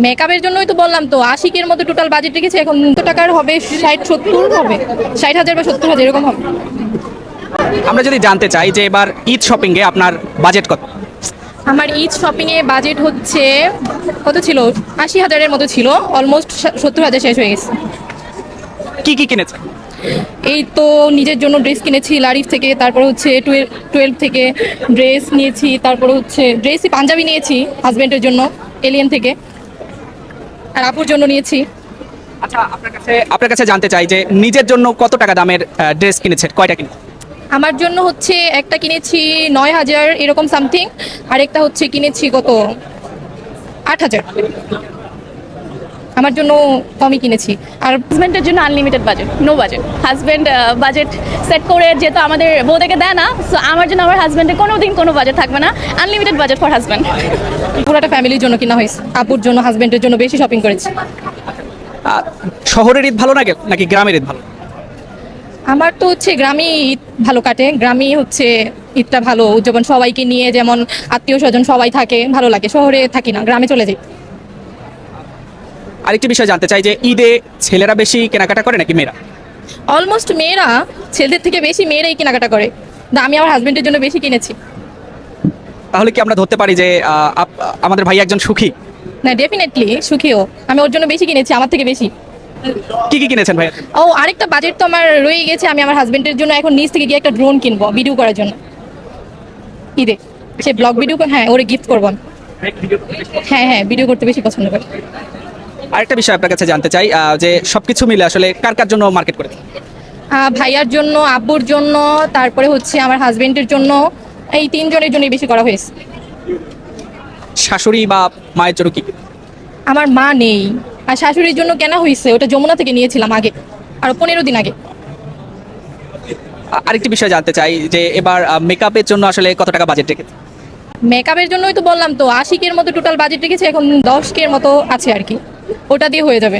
মেকআপের জন্যই তো বললাম তো, 80-এর মতো টোটাল বাজেট রেখেছি। এখন তো টাকার হবে 60-70 হবে, 60,000 বা 70,000 এরকম হবে। আমরা যদি জানতে চাই যে এবার ঈদ শপিংয়ে আপনার বাজেট কত? আমার ঈদ শপিংয়ে বাজেট হচ্ছে কত ছিল, 80,000-এর মতো ছিল, অলমোস্ট 70,000 শেষ হয়ে গেছে। কি কি কিনেছেন? এই তো নিজের জন্য ড্রেস কিনেছি লারিফ থেকে, তারপরে হচ্ছে 12 থেকে ড্রেস নিয়েছি, তারপরে হচ্ছে ড্রেসই পাঞ্জাবি নিয়েছি হাজব্যান্ডের জন্য এলিয়েন থেকে, আর আপুর জন্য নিয়েছি। আচ্ছা, আপনার কাছে জানতে চাই যে নিজের জন্য কত টাকা দামের ড্রেস কিনেছেন, কয়টা কিনেছেন? আমার জন্য হচ্ছে একটা কিনেছি 9,000 এরকম সামথিং, আর একটা হচ্ছে কিনেছি কত 8,000। আমার জন্য কমই কিনেছি। আর হাজব্যান্ডের জন্য unlimited budget, no budget. Husband budget set করে যেহেতু আমাদের বউদেরকে দেয় না, সো আমার জন্য আমার হাজব্যান্ডের কোনো দিন কোনো বাজেট থাকবে না, আনলিমিটেড বাজেট ফর হাজব্যান্ড। পুরোটা ফ্যামিলির জন্য কিনা হয়েছে, আপুর জন্য হাজব্যান্ডের জন্য বেশি শপিং করেছি। শহরের ঈদ ভালো লাগে নাকি গ্রামের ঈদ ভালো? আমার তো হচ্ছে গ্রামে ঈদ ভালো কাটে, গ্রামে হচ্ছে ঈদটা ভালো উদযাপন, সবাইকে নিয়ে যেমন আত্মীয় স্বজন সবাই থাকে, ভালো লাগে। শহরে থাকি না, গ্রামে চলে যাই। আরেকটি বিষয় জানতে চাই যে ঈদে ছেলেরা বেশি কেনাকাটা করে নাকি মেয়েরা? অলমোস্ট মেয়েরা, ছেলেদের থেকে বেশি মেয়েরাই কেনাকাটা করে। আমি আমার হাজব্যান্ডের জন্য বেশি কিনেছি। তাহলে কি আমরা ধরতে পারি যে আমাদের ভাই একজন সুখী? না, ডেফিনেটলি সুখীও। আমি ওর জন্য বেশি কিনেছি, আমার থেকে বেশি। কি কি কিনেছেন ভাই? ও, আরেকটা বাজেট তো আমার রয়ে গেছে, আমি আমার হাজবেন্ডের জন্য এখন নিচ থেকে গিয়ে একটা ড্রোন কিনবো ভিডিও করার জন্য ঈদে। সে ব্লগ ভিডিও, হ্যাঁ, ওরে গিফট করবো আমি। হ্যাঁ হ্যাঁ, ভিডিও করতে বেশি পছন্দ করে। আরেকটা বিষয় আপনার কাছে জানতে চাই যে সবকিছু মিলে আসলে কার কার জন্য মার্কেট করেছেন? ভাইয়ার জন্য, আব্বুর জন্য, তারপরে হচ্ছে আমার হাজবেন্ডের জন্য, এই 3 জনের জন্যই বেশি করা হয়েছে। শাশুড়ি বা মায়ের জন্য কি? আমার মা নেই, আর শাশুড়ির জন্য কেনা হয়েছে, ওটা যমুনা থেকে নিয়েছিলাম আগে, আর 15 দিন আগে। আরেকটি বিষয় জানতে চাই যে এবার মেকআপের জন্য আসলে কত টাকা বাজেট রেখেছে? মেকআপের জন্যই তো বললাম তো, 80-এর মতো টোটাল বাজেট রেখেছি। এখন 10-এর মতো আছে আর কি, ওটা দিয়ে হয়ে যাবে।